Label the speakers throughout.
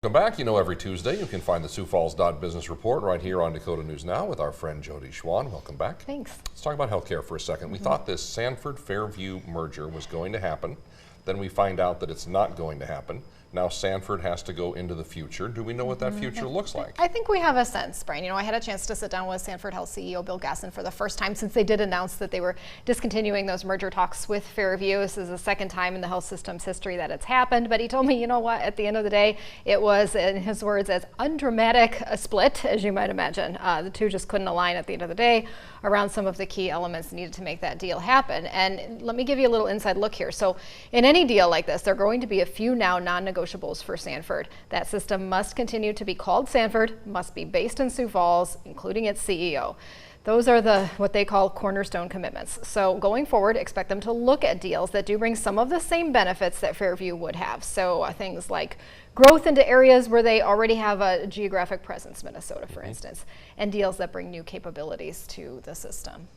Speaker 1: Welcome back. You know, every Tuesday you can find the SiouxFalls.Business Report right here on Dakota News Now with our friend Jody Schwan. Welcome back.
Speaker 2: Thanks.
Speaker 1: Let's talk about healthcare for a second. We thought this Sanford-Fairview merger was going to happen. Then we find out that it's not going to happen. Now Sanford has to go into the future. Do we know what that future looks like?
Speaker 2: I think we have a sense, Brian. You know, I had a chance to sit down with Sanford Health CEO Bill Gasson for the first time since they did announce that they were discontinuing those merger talks with Fairview. This is the second time in the health system's history that it's happened. But he told me, you know what, at the end of the day, it was, in his words, as undramatic a split as you might imagine. The two just couldn't align at the end of the day around some of the key elements needed to make that deal happen. And let me give you a little inside look here. So in any deal like this, there are going to be a few now non-negotiables for Sanford. That system must continue to be called Sanford, must be based in Sioux Falls, including its CEO. Those are what they call cornerstone commitments. So going forward, expect them to look at deals that do bring some of the same benefits that Fairview would have. So things like growth into areas where they already have a geographic presence, Minnesota, for instance, and deals that bring new capabilities to the system.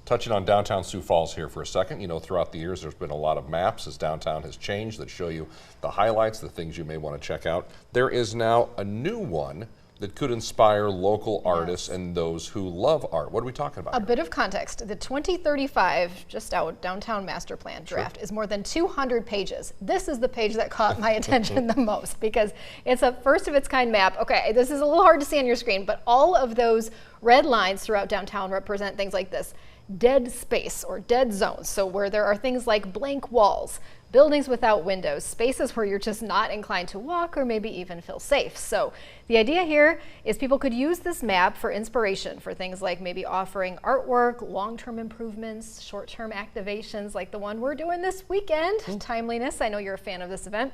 Speaker 1: Touching on downtown Sioux Falls here for a second, you know, throughout the years there's been a lot of maps as downtown has changed that show you the highlights, the things you may want to check out. There is now a new one that could inspire local artists and those who love art. What are we talking about?
Speaker 2: A bit of context. The 2035 just out downtown master plan draft is more than 200 pages. This is the page that caught my attention the most because it's a first of its kind map. Okay, this is a little hard to see on your screen, but all of those red lines throughout downtown represent things like this: dead space or dead zones. So where there are things like blank walls, buildings without windows, spaces where you're just not inclined to walk or maybe even feel safe. So the idea here is people could use this map for inspiration for things like maybe offering artwork, long-term improvements, short-term activations like the one we're doing this weekend. Timeliness, I know you're a fan of this event.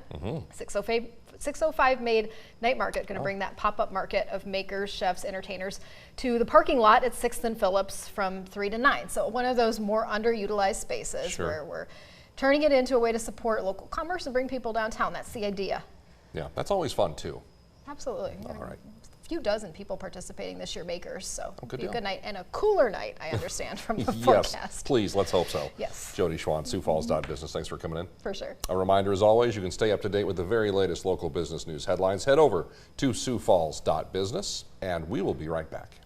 Speaker 2: 605 Made Night Market, going to bring that pop-up market of makers, chefs, entertainers to the parking lot at 6th and Phillips from 3 to 9. So one of those more underutilized spaces where we're turning it into a way to support local commerce and bring people downtown. That's the idea.
Speaker 1: Yeah, that's always fun too.
Speaker 2: Absolutely.
Speaker 1: All right.
Speaker 2: A few dozen people participating this year, makers. So
Speaker 1: good
Speaker 2: be a
Speaker 1: deal.
Speaker 2: good night and a cooler night, I understand, from the forecast.
Speaker 1: Yes, please, let's hope so.
Speaker 2: Yes.
Speaker 1: Jody Schwan, SiouxFalls.Business. Thanks for coming in.
Speaker 2: For sure.
Speaker 1: A reminder, as always, you can stay up to date with the very latest local business news headlines. Head over to SiouxFalls.Business, and we will be right back.